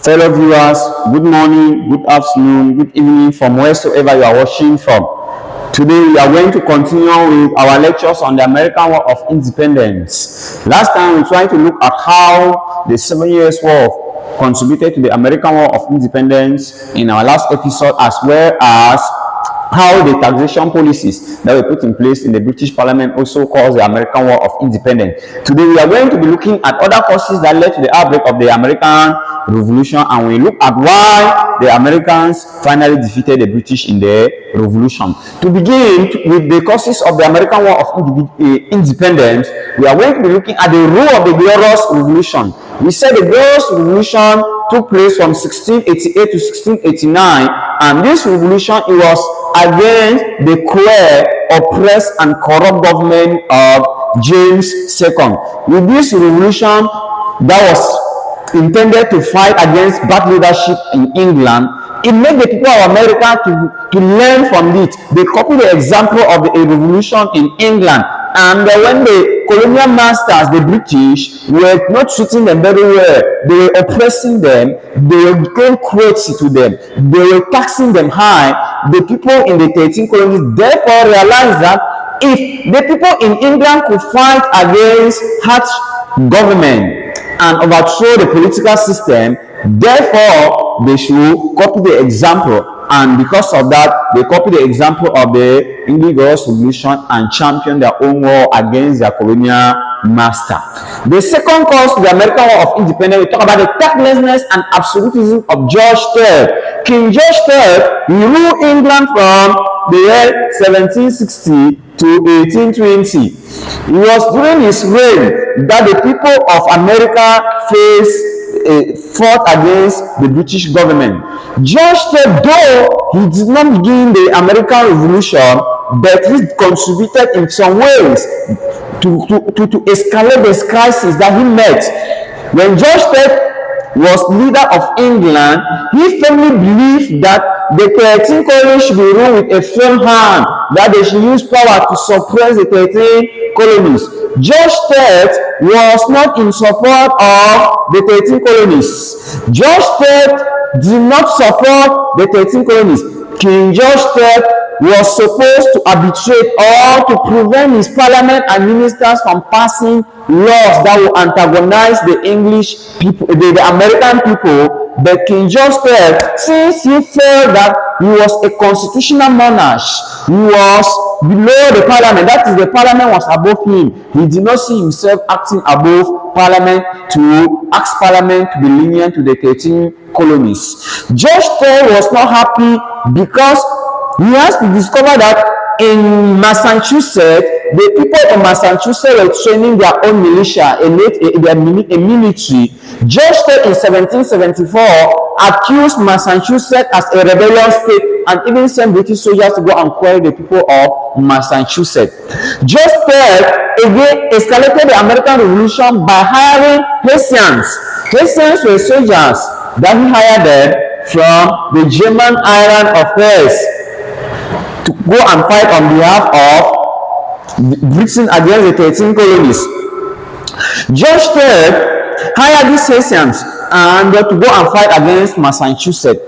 Fellow viewers, good morning, good afternoon, good evening from wheresoever you are watching from. Today we are going to continue with our lectures on the American War of Independence. Last time we tried to look at how the 7 Years' War contributed to the American War of Independence in our last episode, as well as how the taxation policies that were put in place in the British Parliament also caused the American War of Independence. Today we are going to be looking at other causes that led to the outbreak of the American Revolution, and we look at why the Americans finally defeated the British in the Revolution. To begin with the causes of the American War of Independence, we are going to be looking at the role of the Glorious Revolution. We said the Glorious Revolution took place from 1688 to 1689, and this revolution, it was against the cruel, oppressed, and corrupt government of James II. With this revolution that was intended to fight against bad leadership in England, it made the people of America to learn from it. They copied the example of the revolution in England, and when the colonial masters, the British, were not treating them very well, they were oppressing them, they were going crazy to them, they were taxing them high. The people in the 13 colonies therefore realized that if the people in England could fight against harsh government and overthrow the political system, therefore they should copy the example. And because of that, they copied the example of the English Revolution and championed their own war against their colonial master. The second cause to the American War of Independence, we talk about the tactlessness and absolutism of George III. King George III ruled England from the year 1760 to 1820. It was during his reign that the people of America fought against the British government. George III, though he did not begin the American Revolution, but he contributed in some ways to escalate this crisis that he met. When George III was leader of England, he firmly believed that the 13 colonies should be ruled with a firm hand, that they should use power to suppress the 13 colonies. George III was not in support of the 13 colonies. George III did not support the 13 colonies. King George III was supposed to arbitrate or to prevent his parliament and ministers from passing laws that will antagonize the English people, the American people. But King George III, since he felt that he was a constitutional monarch, he was below the parliament, that is, the parliament was above him, he did not see himself acting above parliament to ask parliament to be lenient to the 13 colonies. George III was not happy because he has to discover that in Massachusetts, the people of Massachusetts were training their own militia, a military. George III in 1774 accused Massachusetts as a rebellious state and even sent British soldiers to go and query the people of Massachusetts. George III again escalated the American Revolution by hiring Hessians. Hessians were soldiers that he hired them from the German island of Hesse to go and fight on behalf of Britain against the 13 colonies. George III hired these Hessians and to go and fight against Massachusetts.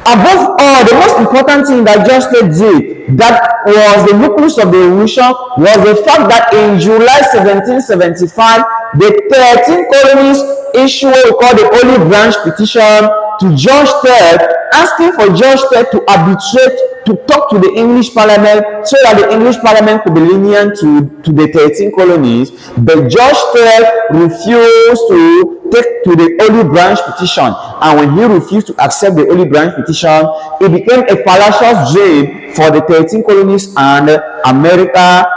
Above all, the most important thing that George III did, that was the nucleus of the revolution, was the fact that in July 1775, the 13 colonies issued what we call the Olive Branch petition to George III, asking for George III to arbitrate, to talk to the English Parliament so that the English Parliament could be lenient to the 13 colonies. But George III refused to take to the Olive Branch petition, and when he refused to accept the Olive Branch petition, it became a fallacious dream for the 13 colonies and America,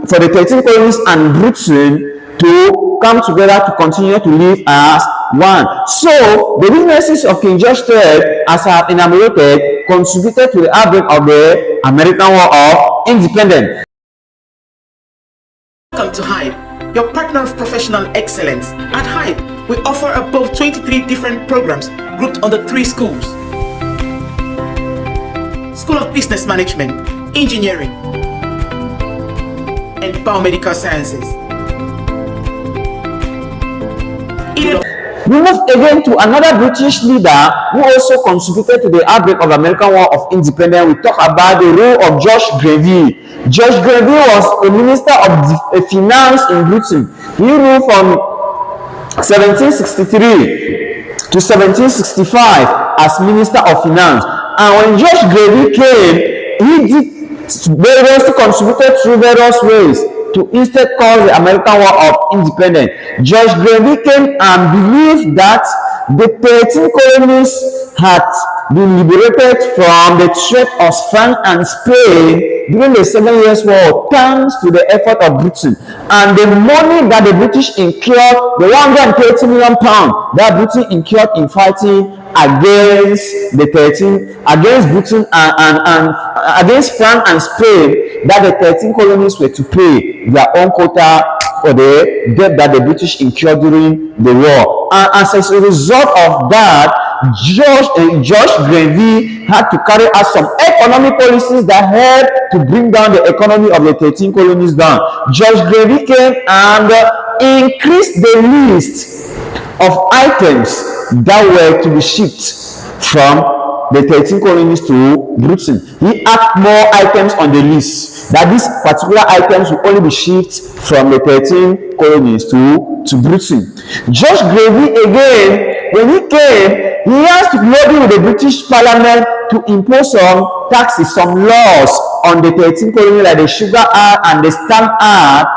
for the 13 colonies and Britain to come together to continue to live as one. So the weaknesses of King George III, as I have enumerated, contributed to the outbreak of the American War of Independence. Welcome to Hype, your partner of professional excellence. At Hype, we offer above 23 different programs grouped under 3 schools: School of Business Management, Engineering, and Biomedical Sciences. We move again to another British leader who also contributed to the outbreak of the American War of Independence. We talk about the role of George Grenville. George Grenville was a minister of finance in Britain. He ruled from 1763 to 1765 as Minister of Finance. And when George Grenville came, he did various contributed through various ways to instead cause the American War of Independence. George Grenville came and believed that the 13 colonies had been liberated from the threat of France and Spain during the 7 Years' War thanks to the effort of Britain. And the money that the British incurred, the £130 million that Britain incurred in fighting against the 13 against Britain and against France and Spain, that the 13 colonies were to pay their own quota for the debt that the British incurred during the war. And as a result of that, George Grenville had to carry out some economic policies that helped to bring down the economy of the 13 colonies down. George Grenville came and increased the list of items that were to be shipped from the 13 colonies to Britain. He added more items on the list, that these particular items will only be shipped from the 13 colonies to Britain. George Grenville again, when he came, he has to lobby with the British Parliament to impose some taxes, some laws on the 13 colonies, like the Sugar Act and the Stamp Act,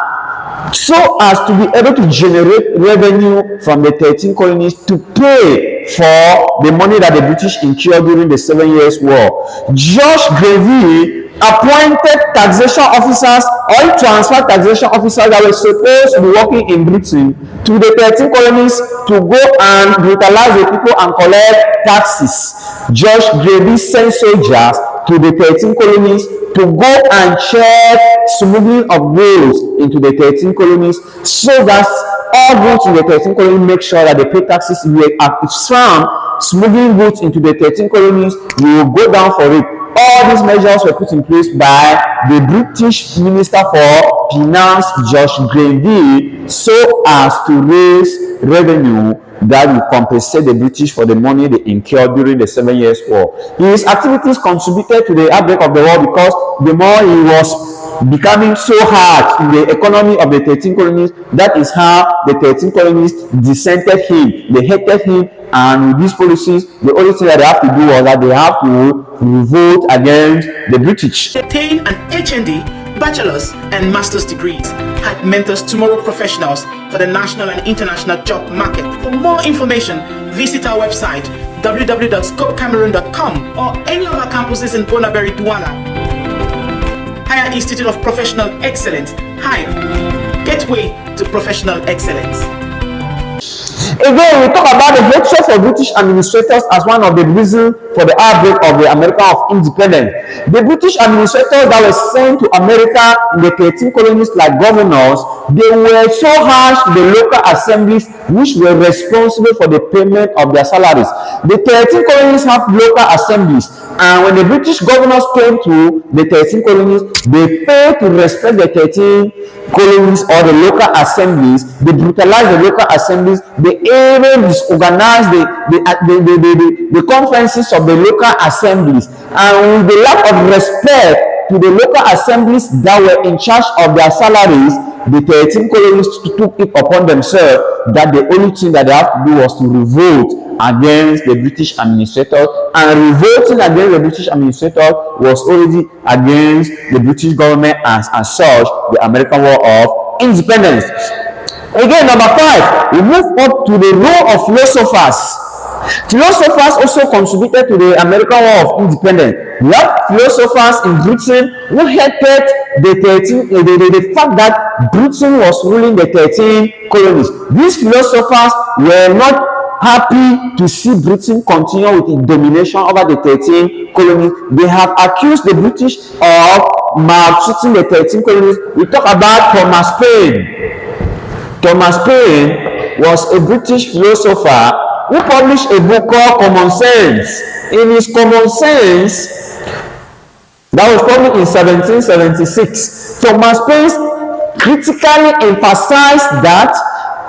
so as to be able to generate revenue from the 13 colonies to pay for the money that the British incurred during the 7 Years' War. George Grenville appointed taxation officers or transferred taxation officers that were supposed to be working in Britain to the 13 colonies to go and brutalize the people and collect taxes. George Grenville sent soldiers to the 13 colonies to go and check smuggling of goods into the 13 colonies, so that all goods in the 13 colonies make sure that they pay taxes. If found smuggling goods into the 13 colonies, we will go down for it. All these measures were put in place by the British Minister for Finance, George Grenville, so as to raise revenue that will compensate the British for the money they incurred during the 7 Years' War. His activities contributed to the outbreak of the war because the more he was becoming so hard in the economy of the 13 colonies, that is how the 13 colonies dissented him. They hated him, and with these policies, the only thing that they have to do was that they have to revolt against the British. Obtain an HND, bachelor's and master's degrees at Mentors Tomorrow Professionals for the national and international job market. For more information, visit our website www.scopecameroon.com or any of our campuses in Bonaberry, Douala. Higher Institute of Professional Excellence, HIPE, Gateway to Professional Excellence. Again, we talk about the hatred for British administrators as one of the reasons for the outbreak of the America of Independence. The British administrators that were sent to America in the 13 colonies like governors, they were so harsh to the local assemblies which were responsible for the payment of their salaries. The 13 colonies have local assemblies, and when the British governors came to the 13 colonies, they failed to respect the 13 colonies or the local assemblies. They brutalized the local assemblies. They even disorganized the conferences of the local assemblies. And with the lack of respect to the local assemblies that were in charge of their salaries, the 13 colonies took it upon themselves that the only thing that they have to do was to revolt against the British administrators, and revolting against the British administrators was already against the British government as such, the American War of Independence. Again, number 5, we move up to the role of philosophers. Philosophers also contributed to the American War of Independence. We have philosophers in Britain who hated the fact that Britain was ruling the 13 colonies. These philosophers were not happy to see Britain continue with its domination over the 13 colonies. They have accused the British of maltreating the 13 colonies. We talk about Thomas Paine. Thomas Paine was a British philosopher who published a book called Common Sense. In his Common Sense, that was published in 1776, Thomas Paine critically emphasized that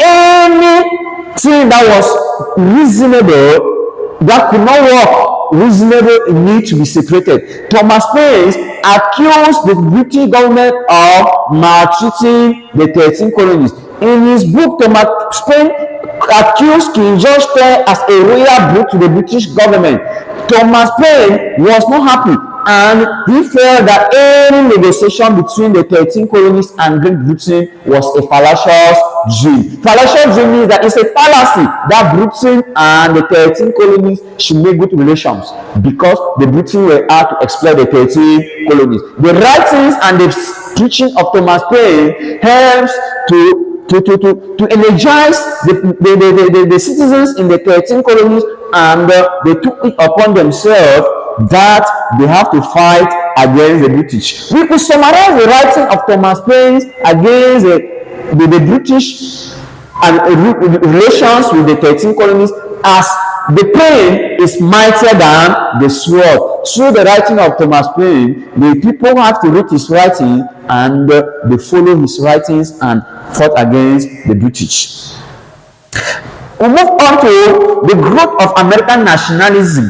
anything that was reasonable that could not work reasonable need to be separated. Thomas Paine accused the British government of maltreating the 13 colonies. In his book, Thomas Paine accused King George III as a royal brute to the British government. Thomas Paine was not happy, and he felt that any negotiation between the 13 colonies and Great Britain was a fallacious dream. Fallacious dream means that it's a fallacy that Britain and the 13 colonies should make good relations because the Britain were out to exploit the 13 colonies. The writings and the teaching of Thomas Paine helps to energize the citizens in the 13 colonies, and they took it upon themselves that they have to fight against the British. We could summarize the writing of Thomas Paine against the British and relations with the 13 colonies as the pen is mightier than the sword. Through the writing of Thomas Paine, the people have to read his writing, and they follow his writings and fought against the British. We move on to the growth of American nationalism.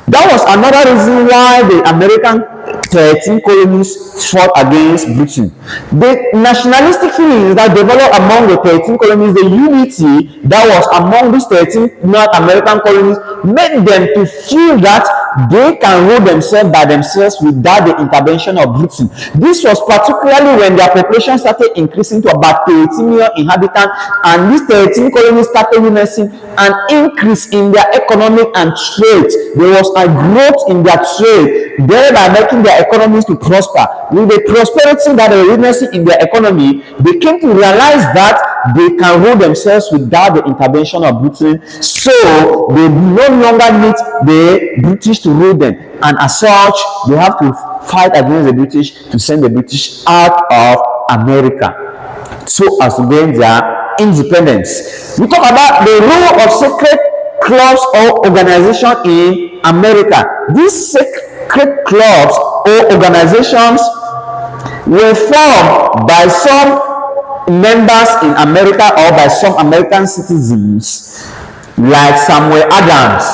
That was another reason why the American 13 colonies fought against Britain. The nationalistic feelings that developed among the 13 colonies, the unity that was among these 13 North American colonies, made them to feel that they can rule themselves by themselves without the intervention of Britain. This was particularly when their population started increasing to about 13 million inhabitants, and these 13 colonies started witnessing an increase in their economic and trade. There was a growth in their trade, thereby making their economies to prosper. With the prosperity that they were witnessing in their economy, they came to realize that they can rule themselves without the intervention of Britain, so they no longer need the British to rule them, and as such they have to fight against the British to send the British out of America so as to gain their independence. We talk about the role of secret clubs or organization in America. These secret clubs or organizations were formed by some members in America or by some American citizens like Samuel Adams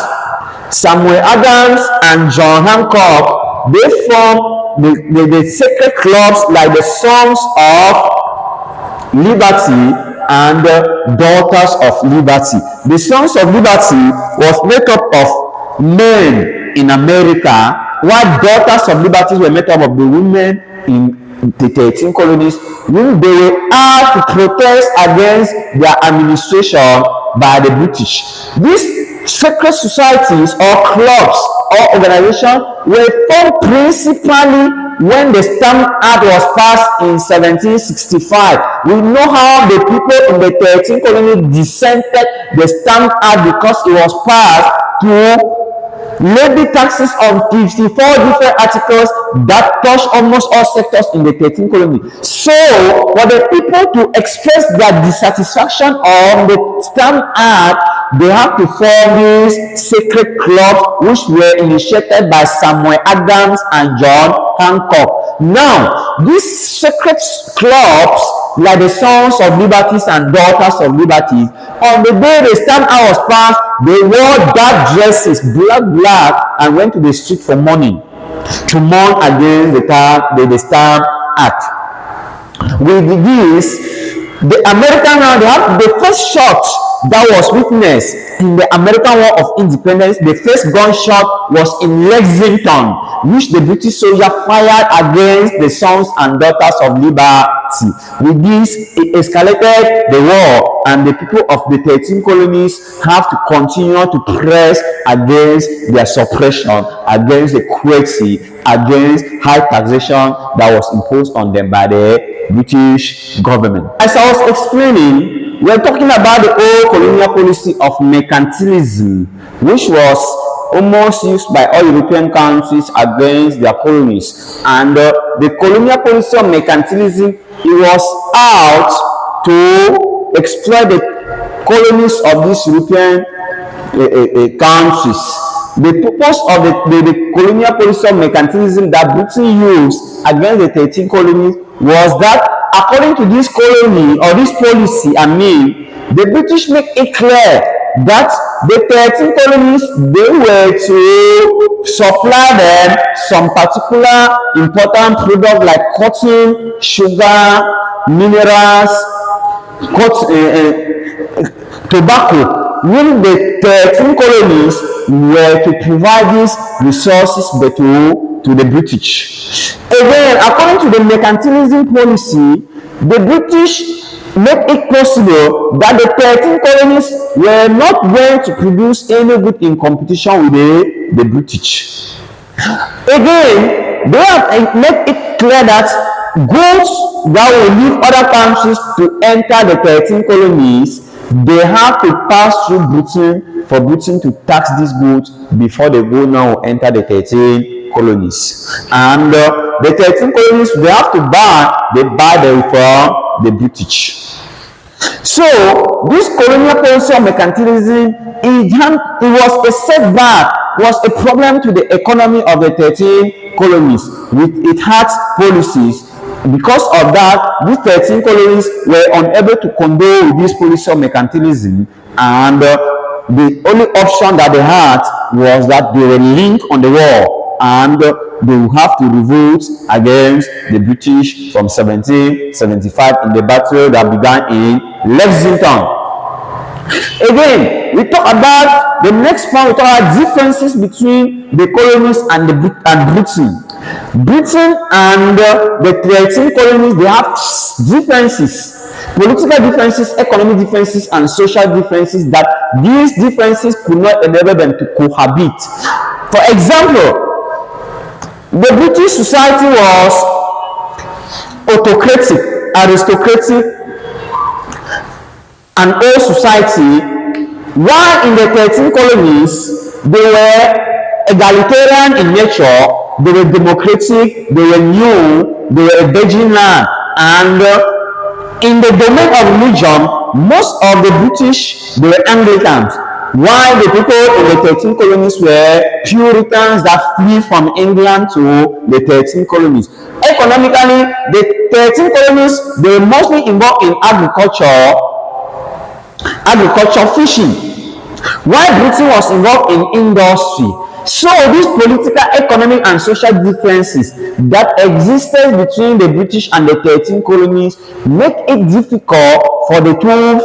and John Hancock. They formed the secret clubs like the Sons of Liberty and Daughters of Liberty. The Sons of Liberty was made up of men in America, while Daughters of Liberty were made up of the women in the 13 colonies, when they were out to protest against their administration by the British. These secret societies or clubs or organizations were formed principally when the Stamp Act was passed in 1765. We know how the people in the 13 colonies dissented the Stamp Act because it was passed to levy taxes on 54 different articles that touch almost all sectors in the 13 colonies. So, for the people to express their dissatisfaction on the Stamp Act, they have to form these secret clubs, which were initiated by Samuel Adams and John Hancock. Now, these secret clubs, like the Sons of Liberties and Daughters of Liberties, on the day the Stamp Act was passed, they wore dark dresses, black, and went to the street for mourning, to mourn against the Stamp Act. With this, the American now, they have the first shot that was witnessed in the American War of Independence. The first gunshot was in Lexington, which the British soldier fired against the Sons and Daughters of Liberty. With this, it escalated the war, and the people of the 13 colonies have to continue to press against their suppression, against the cruelty, against high taxation that was imposed on them by the British government. As I was explaining, we're talking about the old colonial policy of mercantilism, which was almost used by all European countries against their colonies. And the colonial policy of mercantilism, it was out to exploit the colonies of these European countries. The purpose of the colonial policy of mercantilism that Britain used against the 13 colonies was that according to this colony or this policy, the British make it clear that the 13 colonies, they were to supply them some particular important product like cotton, sugar, minerals, tobacco. When the 13 colonies were to provide these resources but to the British. Again, according to the mercantilism policy, the British make it possible that the 13 colonies were not going to produce any good in competition with the British. Again, they have made it clear that goods that will leave other countries to enter the 13 colonies, they have to pass through Britain for Britain to tax these goods before they go now enter the 13 colonies. And the 13 colonies, they have to buy them from the British. So this colonial policy of mercantilism, it was a setback, was a problem to the economy of the 13 colonies with its hard policies. Because of that, these 13 colonies were unable to condone this policy of mercantilism, and the only option that they had was that they were linked on the wall, and they will have to revolt against the British from 1775 in the battle that began in Lexington. Again, we talk about the next point. We talk about differences between the colonies and Britain. Britain and the 13 colonies, they have differences, political differences, economic differences, and social differences, that these differences could not enable them to cohabit. For example, the British society was autocratic, aristocratic, and old society, while in the 13 colonies, they were egalitarian in nature, they were democratic, they were new, they were a virgin land, and in the domain of religion, most of the British, they were Anglicans, while the people in the 13 colonies were Puritans that flee from England to the 13 colonies. Economically, the 13 colonies, they were mostly involved in agriculture, fishing, while Britain was involved in industry. So these political, economic, and social differences that existed between the British and the 13 colonies make it difficult for the two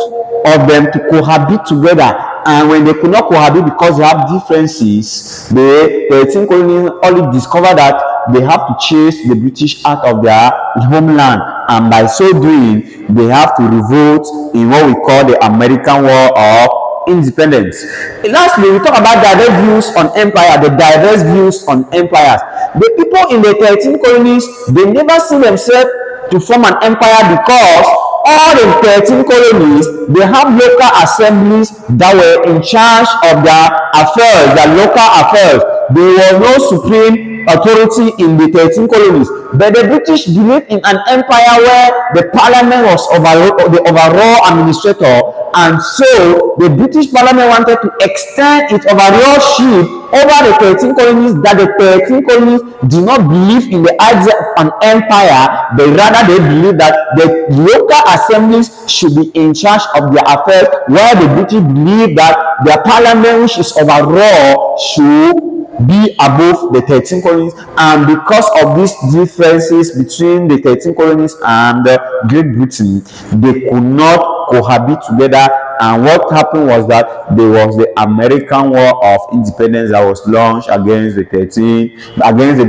of them to cohabit together. And when they could not cohabit because they have differences, the 13 colonies only discover that they have to chase the British out of their homeland, and by so doing, they have to revolt in what we call the American War of Independence. Lastly, we talk about diverse views on empire, the diverse views on empires. The people in the 13 colonies, they never see themselves to form an empire because all the 13 colonies, they have local assemblies that were in charge of their affairs, their local affairs. There was no supreme authority in the 13 colonies. But the British believed in an empire where the parliament was the overall administrator, and so the British parliament wanted to extend its overlordship over the 13 colonies, that the 13 colonies do not believe in the idea of an empire, but rather they believe that the local assemblies should be in charge of their affairs, while the British believe that their parliament, which is overall, should be above the 13 colonies. And because of these differences between the 13 colonies and Great Britain, they could not cohabit together. And what happened was that there was the American War of Independence that was launched against the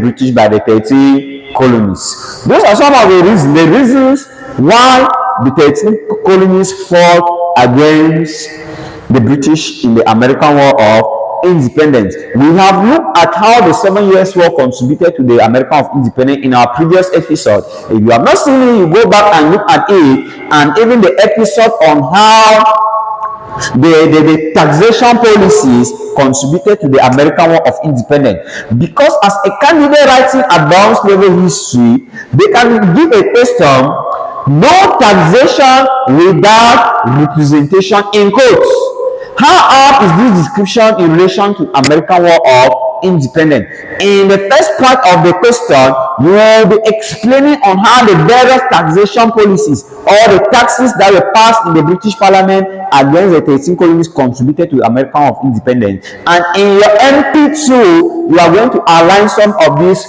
British by the 13 colonies. Those are some of the reasons why the 13 colonies fought against the British in the American War of Independence. We have looked at how the 7 Years' War contributed to the American of Independence in our previous episode. If you have not seen it, you go back and look at it, and even the episode on how the taxation policies contributed to the American War of Independence. Because as a candidate writing about slavery history, they can give a question: no taxation without representation, in quotes. How apt is this description in relation to American War of Independence. In the first part of the question, you will be explaining on how the various taxation policies or the taxes that were passed in the British Parliament against the 13 colonies contributed to the American War of Independence. And in your MP2, you are going to align some of these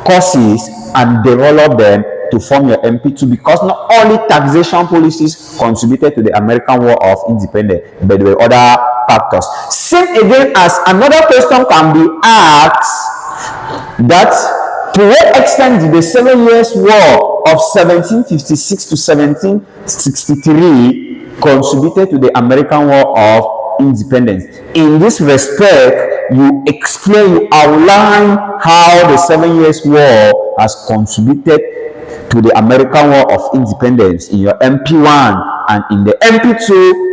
causes and develop them to form your MP2, because not only taxation policies contributed to the American War of Independence, but there were other factors. Same again as another question can be asked, that to what extent did the 7 Years' War of 1756 to 1763 contributed to the American War of Independence? In this respect, you explain, you outline how the 7 Years' War has contributed to the American War of Independence in your MP1, and in the MP2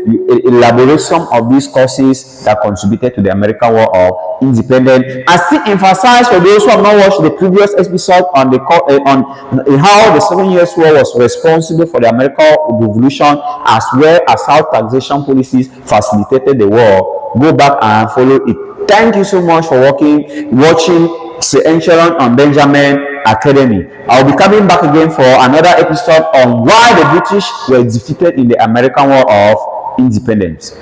you elaborate some of these causes that contributed to the American War of Independence. I still emphasize for those who have not watched the previous episode on the on how the 7 Years' War was responsible for the American Revolution, as well as how taxation policies facilitated the war. Go back and follow it. Thank you so much for watching Sir Encheron on Benjamin Academy. I'll be coming back again for another episode on why the British were defeated in the American War of Independence.